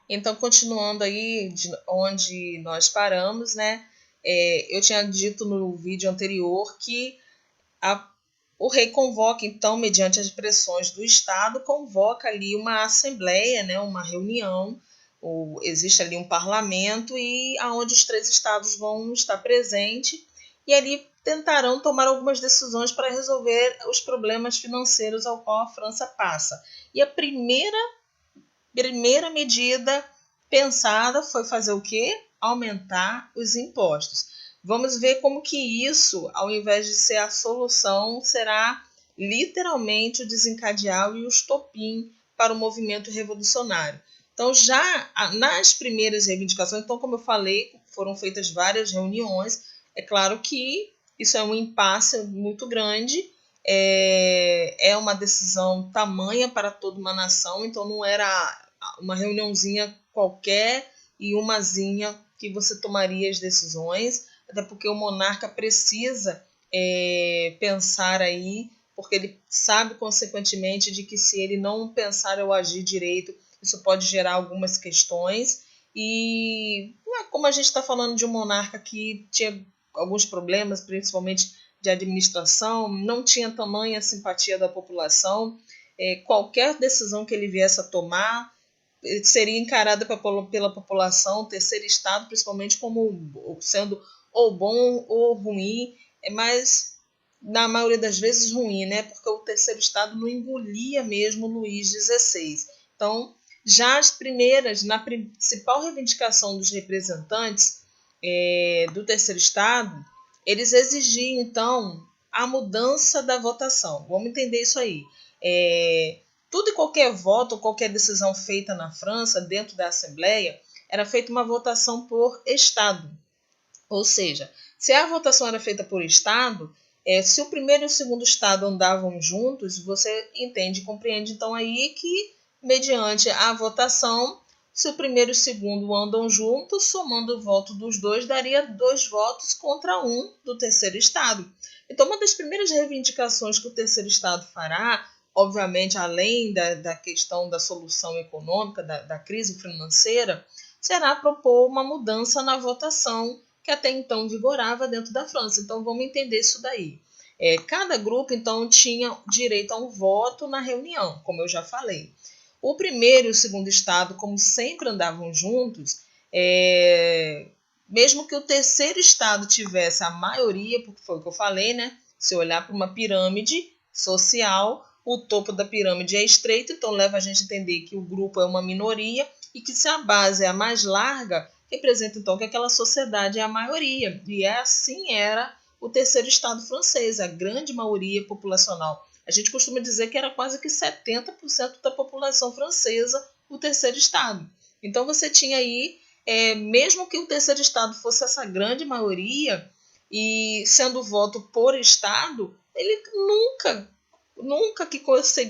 Então, continuando aí de onde nós paramos, né? Eu tinha dito no vídeo anterior que a, o rei convoca, então, mediante as pressões do Estado, convoca ali uma assembleia, né, uma reunião, existe ali um parlamento e aonde os três estados vão estar presentes e ali tentarão tomar algumas decisões para resolver os problemas financeiros ao qual a França passa. E a primeira medida pensada foi fazer o quê? Aumentar os impostos. Vamos ver como que isso, ao invés de ser a solução, será literalmente o desencadear e o estopim para o movimento revolucionário. Então, já nas primeiras reivindicações, então, como eu falei, foram feitas várias reuniões. É claro que isso é um impasse muito grande, é uma decisão tamanha para toda uma nação, então não era uma reuniãozinha qualquer e umazinha que você tomaria as decisões, até porque o monarca precisa pensar aí, porque ele sabe, consequentemente, de que se ele não pensar ou agir direito, isso pode gerar algumas questões. E como a gente está falando de um monarca que tinha alguns problemas, principalmente de administração, não tinha tamanha simpatia da população, qualquer decisão que ele viesse a tomar seria encarada pela população, o terceiro estado, principalmente como sendo ou bom ou ruim, mas na maioria das vezes ruim, né? Porque o terceiro estado não engolia mesmo Luís XVI. Então, já as primeiras, na principal reivindicação dos representantes do terceiro estado, eles exigiam, então, a mudança da votação. Vamos entender isso aí. Tudo e qualquer voto, qualquer decisão feita na França, dentro da Assembleia, era feita uma votação por Estado. Ou seja, se a votação era feita por Estado, se o primeiro e o segundo Estado andavam juntos, você entende e compreende então aí que, mediante a votação, se o primeiro e o segundo andam juntos, somando o voto dos dois, daria 2 votos contra 1 do terceiro Estado. Então, uma das primeiras reivindicações que o terceiro Estado fará, obviamente, além da questão da solução econômica, da crise financeira, será propor uma mudança na votação que até então vigorava dentro da França. Então, vamos entender isso daí. Cada grupo, então, tinha direito a um voto na reunião, como eu já falei. O primeiro e o segundo estado, como sempre andavam juntos, mesmo que o terceiro estado tivesse a maioria, porque foi o que eu falei, né? Se olhar para uma pirâmide social, o topo da pirâmide é estreito, então leva a gente a entender que o grupo é uma minoria e que se a base é a mais larga, representa então que aquela sociedade é a maioria. E assim era o terceiro estado francês, a grande maioria populacional. A gente costuma dizer que era quase que 70% da população francesa o terceiro estado. Então você tinha aí, mesmo que o terceiro estado fosse essa grande maioria, e sendo voto por estado, ele nunca que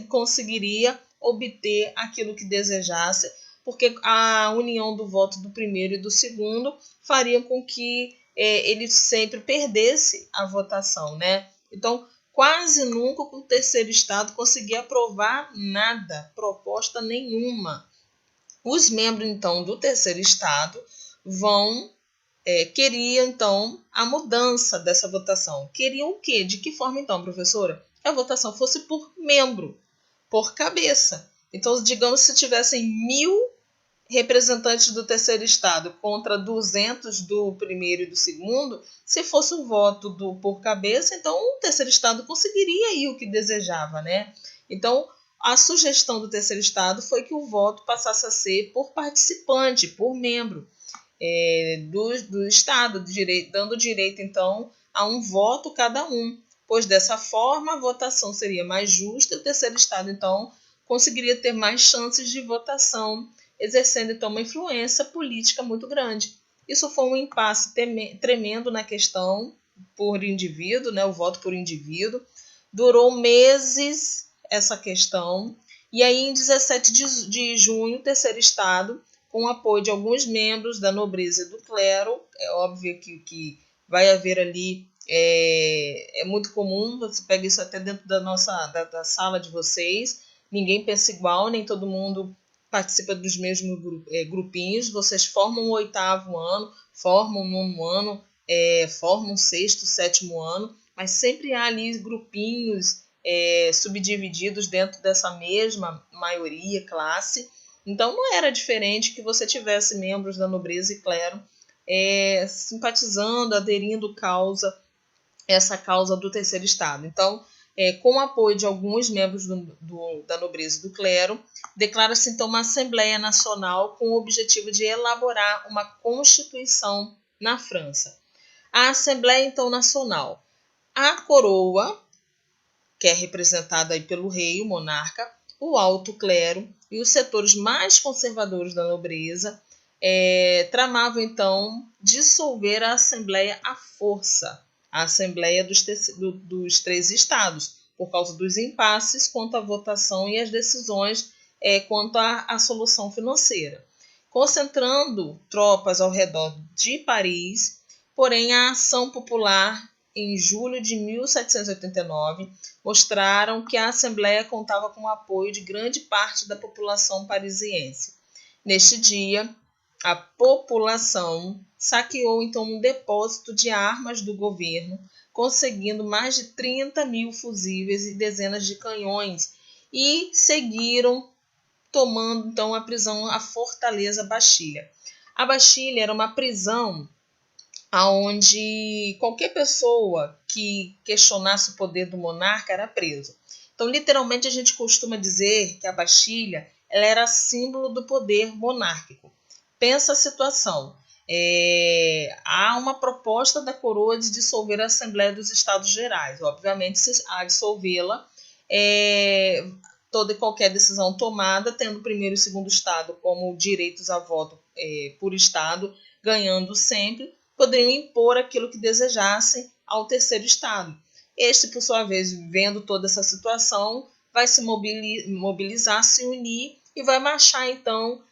conseguiria obter aquilo que desejasse, porque a união do voto do primeiro e do segundo faria com que ele sempre perdesse a votação, né? Então, quase nunca o terceiro estado conseguia aprovar nada, proposta nenhuma. Os membros, então, do terceiro estado queriam, então, a mudança dessa votação. Queriam o quê? De que forma, então, professora? Que a votação fosse por membro, por cabeça. Então, digamos, se tivessem 1.000 representantes do terceiro estado contra 200 do primeiro e do segundo, se fosse um voto por cabeça, então o terceiro estado conseguiria aí o que desejava, né? Então, a sugestão do terceiro estado foi que o voto passasse a ser por participante, por membro do estado, dando direito, então, a um voto cada um, pois dessa forma a votação seria mais justa e o terceiro estado, então, conseguiria ter mais chances de votação, exercendo então uma influência política muito grande. Isso foi um impasse tremendo na questão por indivíduo, né, o voto por indivíduo. Durou meses essa questão, e aí em 17 de junho, o terceiro estado, com o apoio de alguns membros da nobreza e do clero, é óbvio que vai haver ali, é muito comum, você pega isso até dentro da sala de vocês, ninguém pensa igual, nem todo mundo participa dos mesmos grupinhos, vocês formam o 8º ano, formam o 9º ano, formam o 6º, 7º ano, mas sempre há ali grupinhos subdivididos dentro dessa mesma maioria, classe. Então não era diferente que você tivesse membros da nobreza e clero simpatizando, aderindo essa causa do terceiro estado. Então, com o apoio de alguns membros da nobreza e do clero, declara-se então uma Assembleia Nacional com o objetivo de elaborar uma Constituição na França. A Assembleia então Nacional, a coroa, que é representada aí pelo rei, o monarca, o alto clero e os setores mais conservadores da nobreza, tramavam então dissolver a Assembleia à força, a Assembleia dos 3 estados, por causa dos impasses quanto à votação e as decisões quanto à solução financeira. Concentrando tropas ao redor de Paris, porém a ação popular em julho de 1789 mostraram que a Assembleia contava com o apoio de grande parte da população parisiense. Neste dia, a população saqueou então um depósito de armas do governo, conseguindo mais de 30 mil fuzíveis e dezenas de canhões, e seguiram tomando então a fortaleza Bastilha. A Bastilha era uma prisão onde qualquer pessoa que questionasse o poder do monarca era preso. Então, literalmente, a gente costuma dizer que a Bastilha ela era símbolo do poder monárquico. Pensa a situação. Há uma proposta da coroa de dissolver a Assembleia dos Estados Gerais. Obviamente, a dissolvê-la, toda e qualquer decisão tomada, tendo o primeiro e segundo estado como direitos a voto por estado, ganhando sempre, poderiam impor aquilo que desejassem ao terceiro estado. Este, por sua vez, vendo toda essa situação, vai se mobilizar, se unir e vai marchar, então,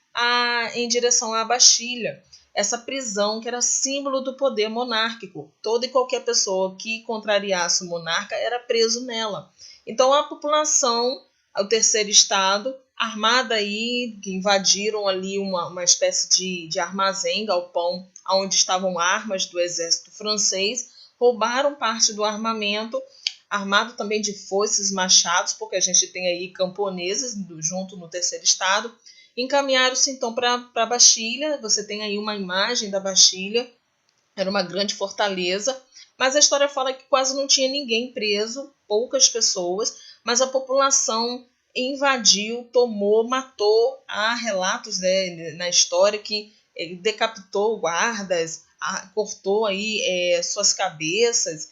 em direção à Bastilha, essa prisão que era símbolo do poder monárquico. Toda e qualquer pessoa que contrariasse o monarca era preso nela. Então, a população, o terceiro estado, armada aí, que invadiram ali uma espécie de armazém, galpão, onde estavam armas do exército francês, roubaram parte do armamento, armado também de foices, machados, porque a gente tem aí camponeses junto no terceiro estado, encaminharam-se então para a Bastilha. Você tem aí uma imagem da Bastilha, era uma grande fortaleza, mas a história fala que quase não tinha ninguém preso, poucas pessoas, mas a população invadiu, tomou, matou. Há relatos na história que ele decapitou guardas, cortou aí suas cabeças,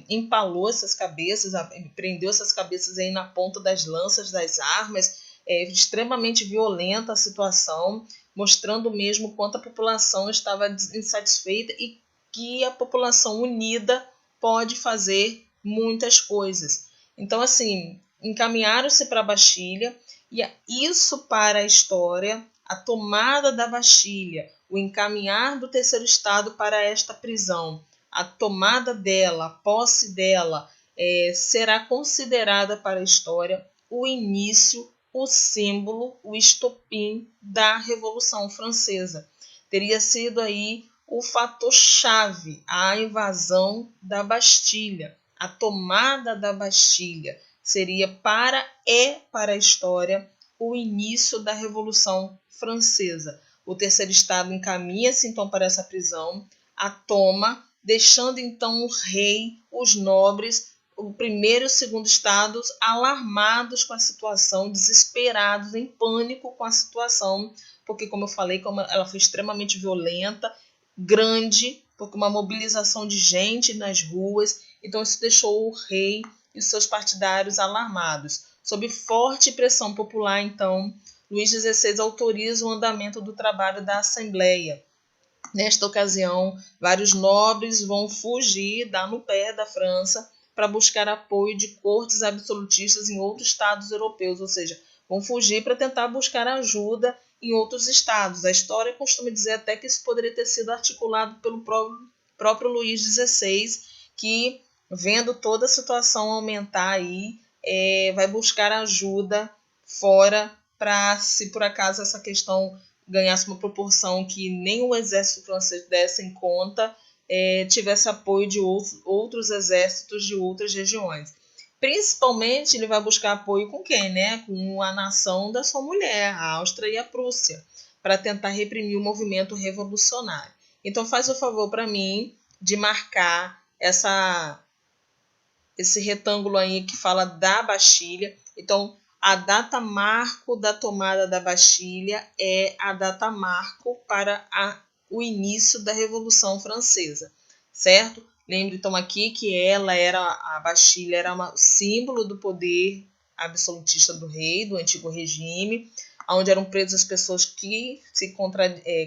empalou essas cabeças, prendeu essas cabeças aí na ponta das lanças das armas. Extremamente violenta a situação, mostrando mesmo quanto a população estava insatisfeita e que a população unida pode fazer muitas coisas. Então, assim, encaminharam-se para a Bastilha, e isso para a história, a tomada da Bastilha, o encaminhar do terceiro estado para esta prisão, a tomada dela, a posse dela, será considerada para a história o início, o símbolo, o estopim da Revolução Francesa. Teria sido aí o fator-chave, a invasão da Bastilha, a tomada da Bastilha. Seria para a história o início da Revolução Francesa. O terceiro estado encaminha-se então para essa prisão, a toma, deixando então o rei, os nobres, o primeiro e o segundo estados alarmados com a situação, desesperados, em pânico com a situação, porque, como eu falei, como ela foi extremamente violenta, grande, porque uma mobilização de gente nas ruas, então isso deixou o rei e os seus partidários alarmados. Sob forte pressão popular, então, Luís XVI autoriza o andamento do trabalho da Assembleia. Nesta ocasião, vários nobres vão fugir, dar no pé da França, para buscar apoio de cortes absolutistas em outros estados europeus, ou seja, vão fugir para tentar buscar ajuda em outros estados. A história costuma dizer até que isso poderia ter sido articulado pelo próprio Luís XVI, que, vendo toda a situação aumentar aí, vai buscar ajuda fora para, se por acaso essa questão ganhasse uma proporção que nem o exército francês desse em conta, tivesse apoio de outros exércitos de outras regiões. Principalmente ele vai buscar apoio com quem, né? Com a nação da sua mulher, a Áustria e a Prússia, para tentar reprimir o movimento revolucionário. Então faz o favor para mim de marcar esse retângulo aí que fala da Bastilha. Então, a data marco da tomada da Bastilha é a data marco para o início da Revolução Francesa, certo? Lembre então aqui que a Bastilha era um símbolo do poder absolutista do rei, do antigo regime, onde eram presas as pessoas que se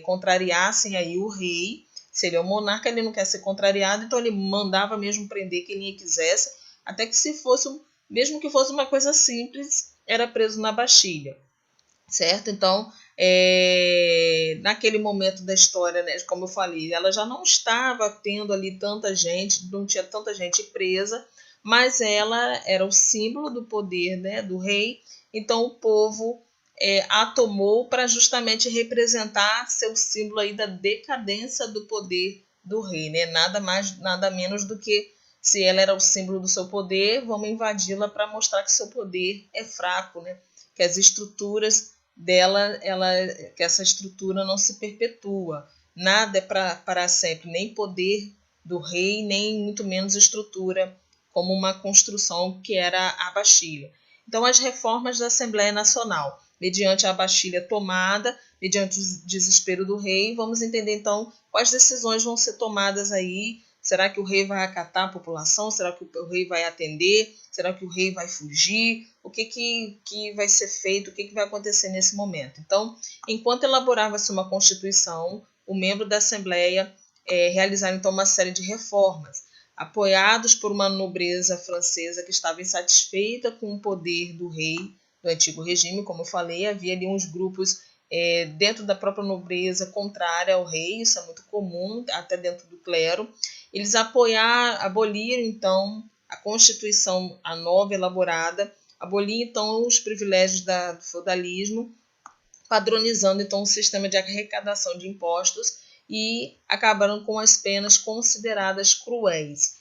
contrariassem aí o rei. Se ele é o monarca, ele não quer ser contrariado, então ele mandava mesmo prender quem ele quisesse, até que se fosse, mesmo que fosse uma coisa simples, era preso na Bastilha, certo? Então, naquele momento da história, né, como eu falei, ela já não estava tendo ali tanta gente, não tinha tanta gente presa, mas ela era o símbolo do poder, né, do rei, então o povo a tomou para justamente representar seu símbolo aí da decadência do poder do rei, né? Nada mais, nada menos do que, se ela era o símbolo do seu poder, vamos invadi-la para mostrar que seu poder é fraco, né? Que as estruturas dela, que essa estrutura não se perpetua. Nada é para sempre, nem poder do rei, nem muito menos estrutura, como uma construção que era a Bastilha. Então, as reformas da Assembleia Nacional, mediante a Bastilha tomada, mediante o desespero do rei, vamos entender então quais decisões vão ser tomadas aí. Será que o rei vai acatar a população? Será que o rei vai atender? Será que o rei vai fugir? O que vai ser feito? O que vai acontecer nesse momento? Então, enquanto elaborava-se uma Constituição, o membro da Assembleia realizaram então uma série de reformas, apoiados por uma nobreza francesa que estava insatisfeita com o poder do rei do antigo regime. Como eu falei, havia ali uns grupos dentro da própria nobreza contrária ao rei, isso é muito comum, até dentro do clero. Eles aboliram, então, a Constituição, a nova elaborada, aboliram, então, os privilégios do feudalismo, padronizando, então, o sistema de arrecadação de impostos e acabaram com as penas consideradas cruéis.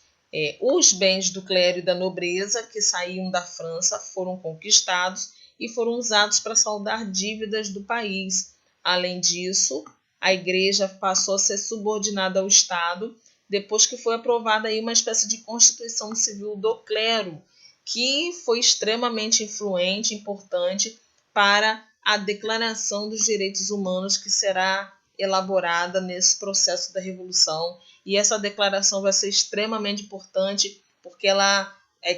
Os bens do clero e da nobreza que saíam da França foram conquistados e foram usados para saldar dívidas do país. Além disso, a igreja passou a ser subordinada ao Estado depois que foi aprovada aí uma espécie de Constituição Civil do clero, que foi extremamente influente, importante para a Declaração dos Direitos Humanos, que será elaborada nesse processo da Revolução. E essa declaração vai ser extremamente importante, porque ela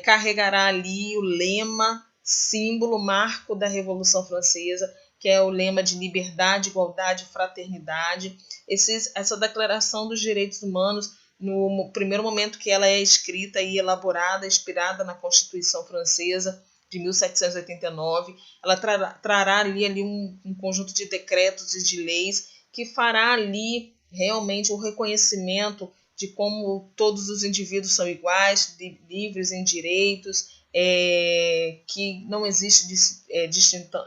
carregará ali o lema, símbolo, marco da Revolução Francesa, que é o lema de liberdade, igualdade, fraternidade. Essa Declaração dos Direitos Humanos, no primeiro momento que ela é escrita e elaborada, inspirada na Constituição Francesa de 1789, ela trará ali um conjunto de decretos e de leis que fará ali realmente o reconhecimento de como todos os indivíduos são iguais, livres em direitos, que não existe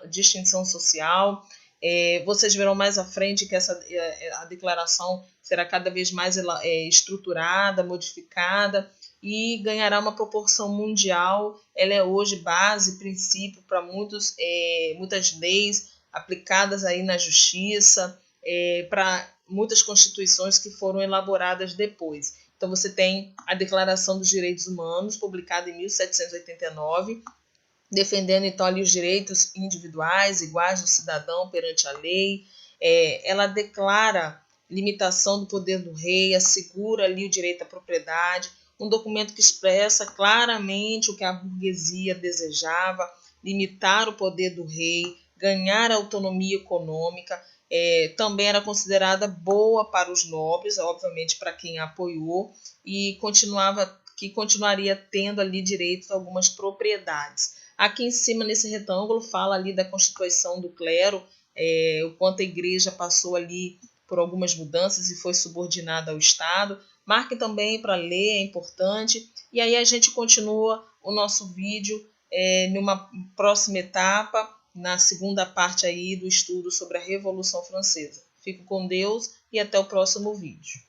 distinção social. Vocês verão mais à frente que a declaração será cada vez mais estruturada, modificada e ganhará uma proporção mundial. Ela é hoje base, princípio para muitas leis aplicadas aí na justiça, para muitas constituições que foram elaboradas depois. Então você tem a Declaração dos Direitos Humanos, publicada em 1789, defendendo então ali os direitos individuais, iguais do cidadão perante a lei. Ela declara limitação do poder do rei, assegura ali o direito à propriedade, um documento que expressa claramente o que a burguesia desejava, limitar o poder do rei, ganhar autonomia econômica. Também era considerada boa para os nobres, obviamente para quem a apoiou, e continuaria tendo ali direito a algumas propriedades. Aqui em cima, nesse retângulo, fala ali da constituição do clero, o quanto a igreja passou ali por algumas mudanças e foi subordinada ao Estado. Marquem também para ler, é importante. E aí a gente continua o nosso vídeo numa próxima etapa, na segunda parte aí do estudo sobre a Revolução Francesa. Fico com Deus e até o próximo vídeo.